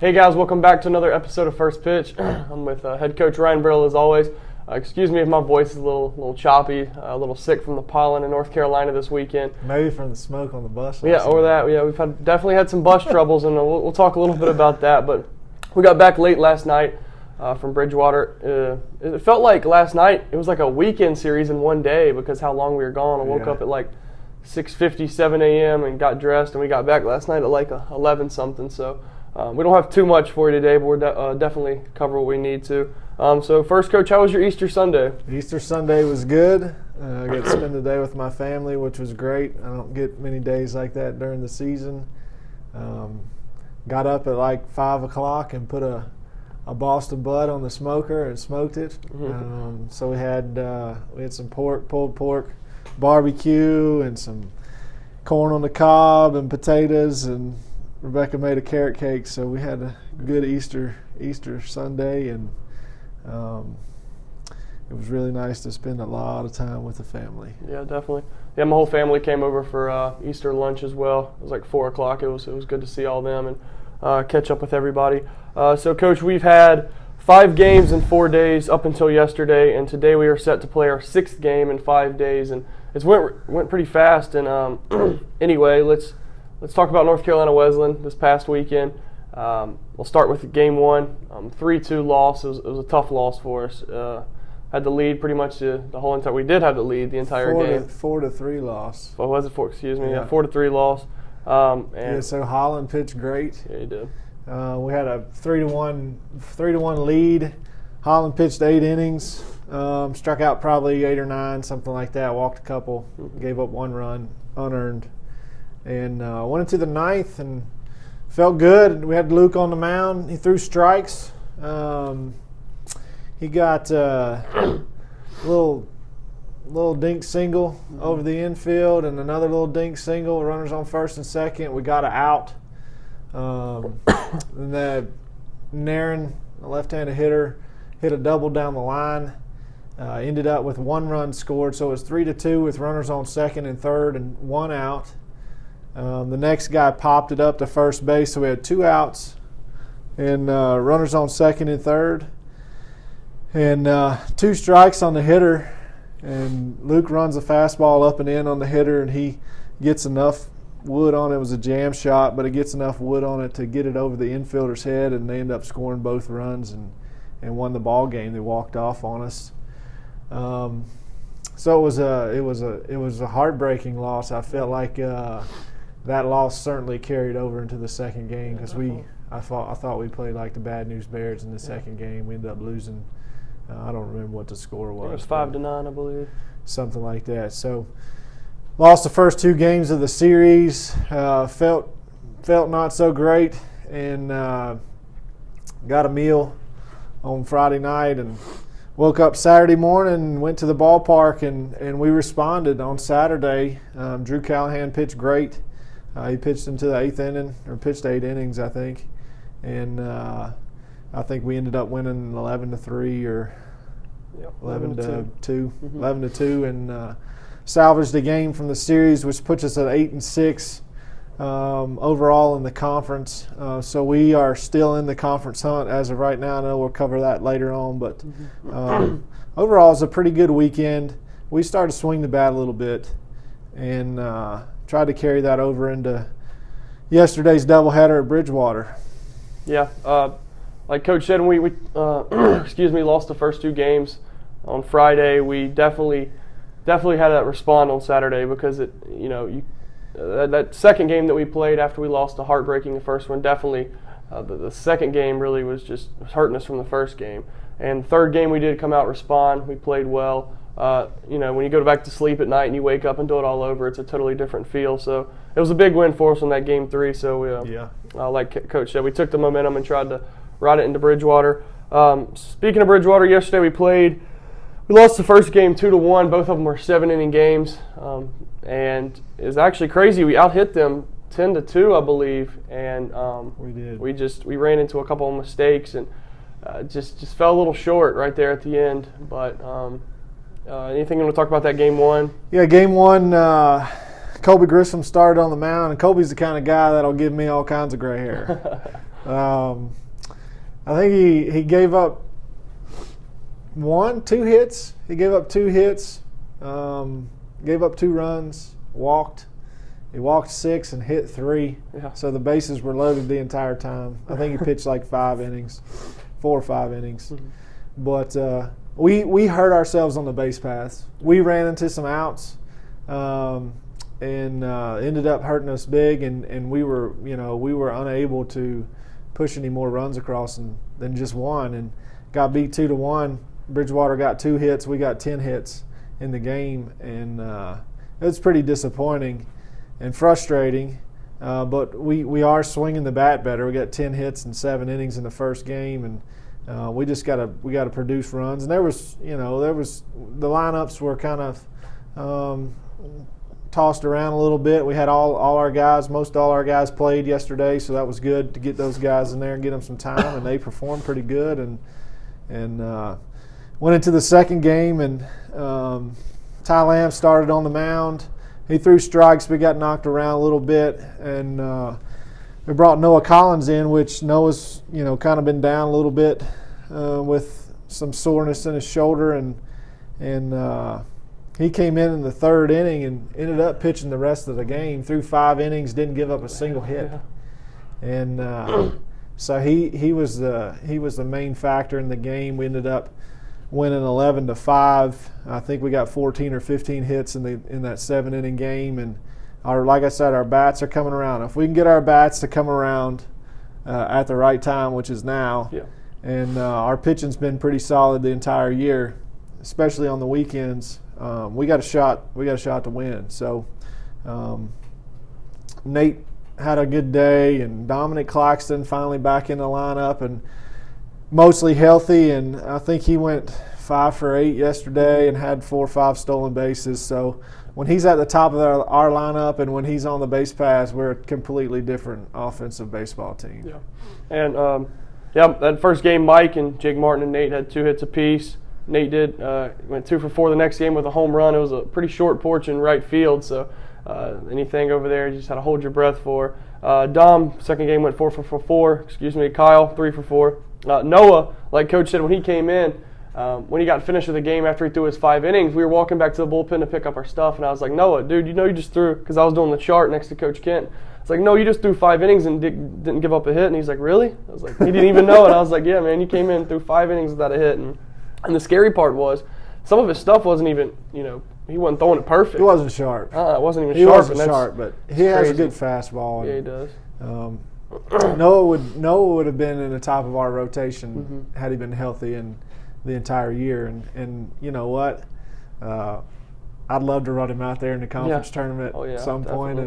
Hey guys, welcome back to another episode of First Pitch. I'm with head coach Ryan Brittle as always. Excuse me if my voice is a little choppy, a little sick from the pollen in North Carolina this weekend. Maybe from the smoke on the bus. Yeah, or that. Yeah, we've definitely had some bus troubles, and we'll talk a little bit about that. But we got back late last night from Bridgewater. It felt like last night it was like a weekend series in one day because how long we were gone. I woke up at like 6:50, 7 a.m. and got dressed, and we got back last night at like 11 something. So. We don't have too much for you today, but we'll definitely cover what we need to. So first, Coach, how was your Easter Sunday? Easter Sunday was good. I got to spend the day with my family, which was great. I don't get many days like that during the season. Got up at like 5 o'clock and put a Boston Bud on the smoker and smoked it. So we had some pulled pork barbecue and some corn on the cob and potatoes, and Rebecca made a carrot cake, so we had a good Easter Sunday, and it was really nice to spend a lot of time with the family. Yeah, definitely. Yeah, my whole family came over for Easter lunch as well. It was like 4 o'clock. It was good to see all them and catch up with everybody. So, Coach, we've had 5 games in 4 days up until yesterday, and today we are set to play our 6th game in 5 days, and it went pretty fast. And anyway, Let's talk about North Carolina Wesleyan this past weekend. We'll start with game 1, 3-2 loss. It was a tough loss for us. Had the lead pretty much the whole entire. We did have the lead the entire game. 4-3 loss. What was it? 4? Excuse me. Yeah, 4-3 loss. So Holland pitched great. Yeah, he did. We had a 3-1 lead. Holland pitched 8 innings. Struck out probably 8 or 9, something like that. Walked a couple. Gave up 1 run, unearned. And went into the 9th and felt good. We had Luke on the mound. He threw strikes. He got a little dink single over the infield and another little dink single. Runners on first and second. We got an out. And then Naren, a left-handed hitter, hit a double down the line. Ended up with 1 run scored, so it was 3-2 with runners on second and third and 1 out. The next guy popped it up to first base, so we had 2 outs and runners on second and third, and 2 strikes on the hitter. And Luke runs a fastball up and in on the hitter, and he gets enough wood on it. It was a jam shot, but it gets enough wood on it to get it over the infielder's head, and they end up scoring both runs and won the ball game. They walked off on us. So it was a heartbreaking loss. I felt like that loss certainly carried over into the second game because I thought we played like the Bad News Bears in the second game. We ended up losing. I don't remember what the score was. It was 5-9, I believe. Something like that. So lost the first 2 games of the series. Felt not so great, and got a meal on Friday night and woke up Saturday morning and went to the ballpark, and we responded on Saturday. Drew Callahan pitched great. He pitched into the 8th inning, or pitched 8 innings, I think. And I think we ended up winning 11-3 or 11-2. 11-2, and salvaged the game from the series, which puts us at 8-6 overall in the conference. So we are still in the conference hunt as of right now. I know we'll cover that later on, but overall it's a pretty good weekend. We started to swing the bat a little bit and tried to carry that over into yesterday's doubleheader at Bridgewater. Yeah, like Coach said, we lost the first 2 games on Friday. We definitely had to respond on Saturday because that second game that we played after we lost the heartbreaking the first one, definitely the second game really was hurting us from the first game. And the third game we did come out respond. We played well. When you go back to sleep at night and you wake up and do it all over, it's a totally different feel. So it was a big win for us on that game 3. So like Coach said, we took the momentum and tried to ride it into Bridgewater. Speaking of Bridgewater, yesterday we lost the first game 2-1. Both of them were 7-inning games, and it's actually crazy. We out-hit them 10-2, I believe, and we did. We ran into a couple of mistakes and just fell a little short right there at the end. But anything you want to talk about that game 1? Yeah, game 1. Colby Grissom started on the mound, and Colby's the kind of guy that'll give me all kinds of gray hair. I think he gave up two hits. He gave up 2 hits, gave up 2 runs, walked. He walked 6 and hit 3. Yeah. So the bases were loaded the entire time. I think he pitched like 4 or 5 innings. Mm-hmm. But we hurt ourselves on the base paths. We ran into some outs and ended up hurting us big, and we were unable to push any more runs across than just one, and got beat 2-1. Bridgewater got 2 hits. We got 10 hits in the game, and it was pretty disappointing and frustrating. But we are swinging the bat better. We got 10 hits and 7 innings in the first game, and we just got to produce runs. And there was the lineups were kind of tossed around a little bit. We had most all our guys played yesterday, so that was good to get those guys in there and get them some time, and they performed pretty good. And went into the second game, and Ty Lamb started on the mound. He threw strikes, but got knocked around a little bit, and we brought Noah Collins in, which Noah's kind of been down a little bit with some soreness in his shoulder, and he came in the 3rd inning and ended up pitching the rest of the game. Threw 5 innings, didn't give up a single hit, and so he was the main factor in the game. We ended up winning 11-5. I think we got 14 or 15 hits in that 7-inning game, and like I said, our bats are coming around. If we can get our bats to come around at the right time, which is now, and our pitching's been pretty solid the entire year, especially on the weekends. We got a shot to win. So Nate had a good day, and Dominic Claxton finally back in the lineup and mostly healthy, and I think he went 5 for 8 yesterday and had 4 or 5 stolen bases. So when he's at the top of our lineup and when he's on the base paths, we're a completely different offensive baseball team. Yeah, and that first game, Mike and Jake Martin and Nate had 2 hits apiece. Nate went 2 for 4 the next game with a home run. It was a pretty short porch in right field, so anything over there you just had to hold your breath for. Dom, second game, went 4 for 4. Kyle, 3 for 4. Noah, like Coach said, when he came in, when he got finished with the game after he threw his 5 innings, we were walking back to the bullpen to pick up our stuff, and I was like, Noah, dude, you just threw, because I was doing the chart next to Coach Kent. It's like, no, you just threw 5 innings and didn't give up a hit. And he's like, really? I was like, he didn't even know. And I was like, yeah, man, you came in and threw 5 innings without a hit. And the scary part was, some of his stuff wasn't even, he wasn't throwing it perfect. He wasn't sharp. It wasn't even he sharp. He wasn't sharp, but he has a good fastball. Yeah, he does. Noah would have been in the top of our rotation had he been healthy in the entire year. And you know what? I'd love to run him out there in the conference tournament at some point,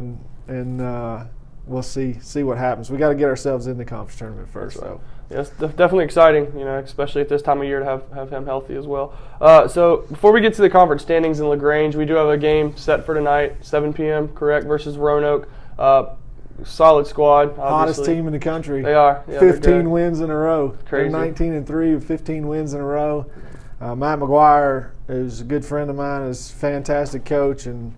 and we'll see what happens. We got to get ourselves in the conference tournament first. Right. Yeah, it's definitely exciting, especially at this time of year to have him healthy as well. So before we get to the conference standings in LaGrange, we do have a game set for tonight, 7 p.m., correct, versus Roanoke. Solid squad, obviously. Hottest team in the country. They are. Yeah, 15 wins in a row. Crazy. They're 19-3 with 15 wins in a row. Matt McGuire is a good friend of mine, is a fantastic coach and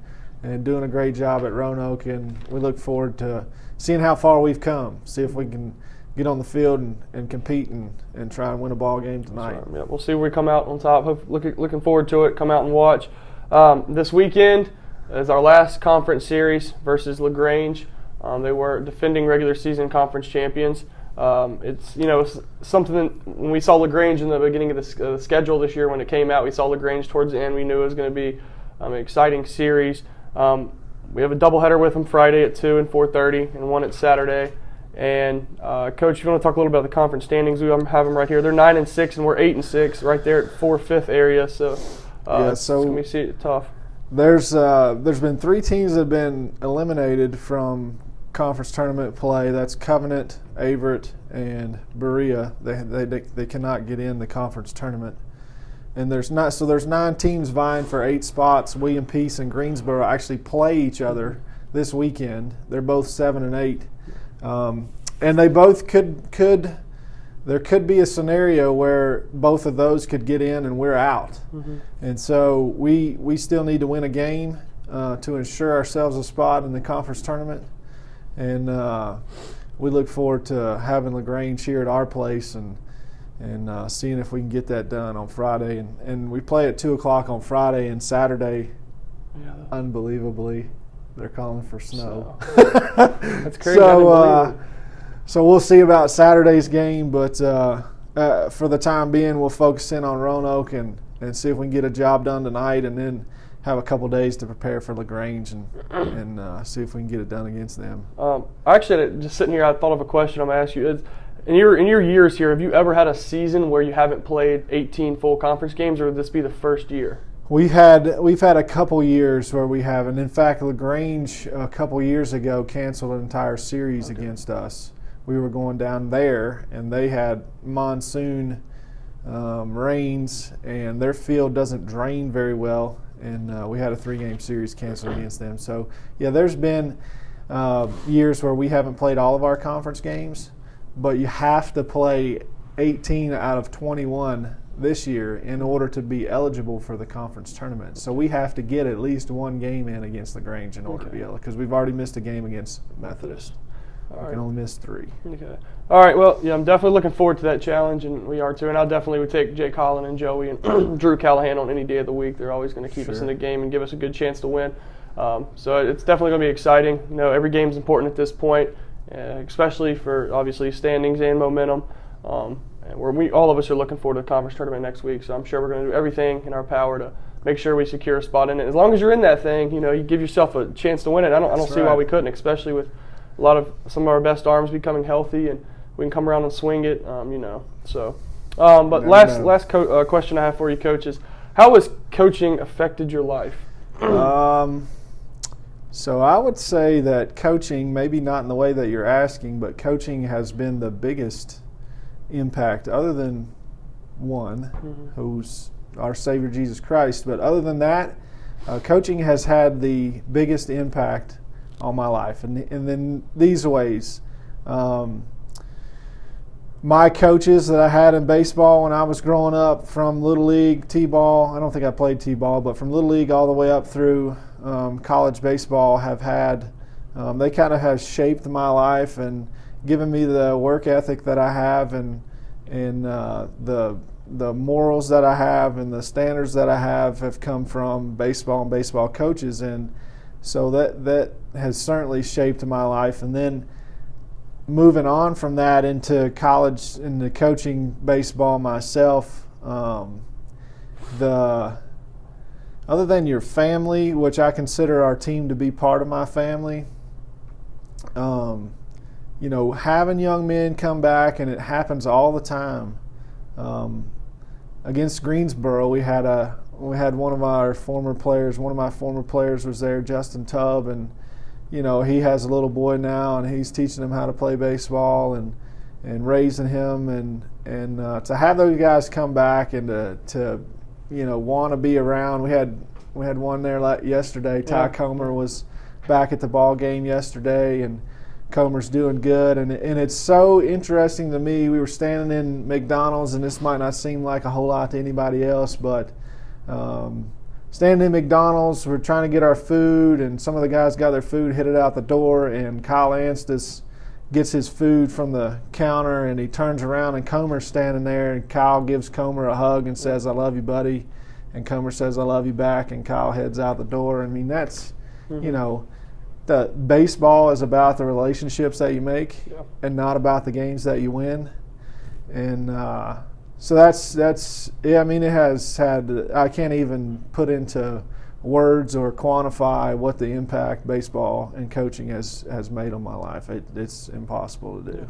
doing a great job at Roanoke, and we look forward to seeing how far we've come, see if we can get on the field and compete and try and win a ball game tonight. Right. Yeah, we'll see where we come out on top. Looking forward to it. Come out and watch. This weekend is our last conference series versus LaGrange. They were defending regular season conference champions. It's something that when we saw LaGrange in the beginning of the schedule this year, when it came out, we saw LaGrange towards the end. We knew it was going to be an exciting series. We have a doubleheader with them Friday at 2 and 4:30, and one at Saturday. And Coach, if you want to talk a little about the conference standings, we have them right here. They're 9-6, and we're 8-6, right there at 4th-5th area. So it's going to be tough. There's been 3 teams that have been eliminated from conference tournament play. That's Covenant, Averett, and Berea. They cannot get in the conference tournament. And there's 9 teams vying for 8 spots. William Peace and Greensboro actually play each other this weekend. They're both 7 and 8, and they both could. There could be a scenario where both of those could get in and we're out. And so we still need to win a game to ensure ourselves a spot in the conference tournament. And we look forward to having LaGrange here at our place and seeing if we can get that done on Friday. And we play at 2 o'clock on Friday, and Saturday, unbelievably, they're calling for snow. That's crazy. So we'll see about Saturday's game, but for the time being, we'll focus in on Roanoke and see if we can get a job done tonight, and then have a couple days to prepare for LaGrange and see if we can get it done against them. Actually, just sitting here, I thought of a question I'm going to ask you. In your years here, have you ever had a season where you haven't played 18 full conference games, or would this be the first year? We've had a couple years where we haven't. In fact, LaGrange a couple years ago canceled an entire series against us. We were going down there, and they had monsoon rains, and their field doesn't drain very well, and we had a 3-game series canceled against them. So, yeah, there's been years where we haven't played all of our conference games, but you have to play 18 out of 21 this year in order to be eligible for the conference tournament. So we have to get at least one game in against LaGrange in order to be eligible, because we've already missed a game against Methodist. We can only miss 3. Okay. All right. Well, yeah, I'm definitely looking forward to that challenge, and we are too. And I definitely would take Jake Holland and Joey and Drew Callahan on any day of the week. They're always going to keep us in the game and give us a good chance to win. So it's definitely going to be exciting. You know, every game's important at this point, especially for obviously standings and momentum. And all of us are looking forward to the conference tournament next week. So I'm sure we're going to do everything in our power to make sure we secure a spot in it. As long as you're in that thing, you know, you give yourself a chance to win it. I don't see why we couldn't, especially with some of our best arms becoming healthy, and we can come around and swing it, you know. So, but last question I have for you, Coach, is how has coaching affected your life? So I would say that coaching, maybe not in the way that you're asking, but coaching has been the biggest impact, other than one, who's our Savior Jesus Christ. But other than that, coaching has had the biggest impact on my life, and then these ways. My coaches that I had in baseball when I was growing up, from Little League, T-ball, I don't think I played T-ball, but from Little League all the way up through college baseball, have had, they kind of have shaped my life and given me the work ethic that I have, and the morals that I have, and the standards that I have come from baseball and baseball coaches. And so that has certainly shaped my life. And then moving on from that into college, into coaching baseball myself, other than your family, which I consider our team to be part of my family, you know, having young men come back, and it happens all the time. Against Greensboro, we had one of my former players was there, Justin Tubb, and you know, he has a little boy now, and he's teaching him how to play baseball and raising him, and to have those guys come back and to you know, want to be around. We had one there yesterday. Ty Comer was back at the ball game yesterday, and Comer's doing good, and it's so interesting to me. We were standing in McDonald's, and this might not seem like a whole lot to anybody else, but standing in McDonald's, we're trying to get our food, and some of the guys got their food, hit it out the door, and Kyle Anstis gets his food from the counter, and he turns around, and Comer's standing there, and Kyle gives Comer a hug and says, "I love you, buddy," and Comer says, "I love you back," and Kyle heads out the door. I mean, that's, you know, the baseball is about the relationships that you make, and not about the games that you win. And so that's yeah, I mean, it has had, I can't even put into words or quantify what the impact baseball and coaching has made on my life. It's impossible to do.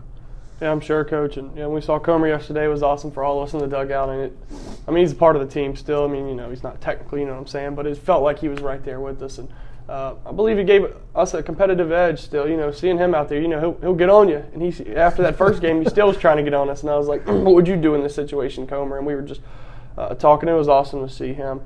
Yeah, I'm sure, Coach. And we saw Comer yesterday. It was awesome for all of us in the dugout. And I mean, he's a part of the team still. I mean, you know, he's not technically, you know what I'm saying, but it felt like he was right there with us. And I believe he gave us a competitive edge still. You know, seeing him out there, you know, he'll get on you. And after that first game, he still was trying to get on us. And I was like, what would you do in this situation, Comer? And we were just talking. It was awesome to see him.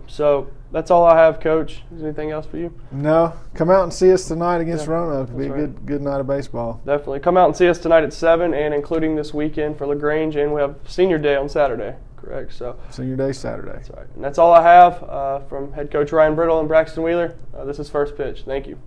So that's all I have, Coach. Is there anything else for you? No. Come out and see us tonight against Roanoke. It'll be a good night of baseball. Definitely. Come out and see us tonight at 7, and including this weekend for LaGrange, and we have Senior Day on Saturday. Correct. So Senior Day Saturday. That's right. And that's all I have from head coach Ryan Brittle and Braxton Wheeler. This is First Pitch. Thank you.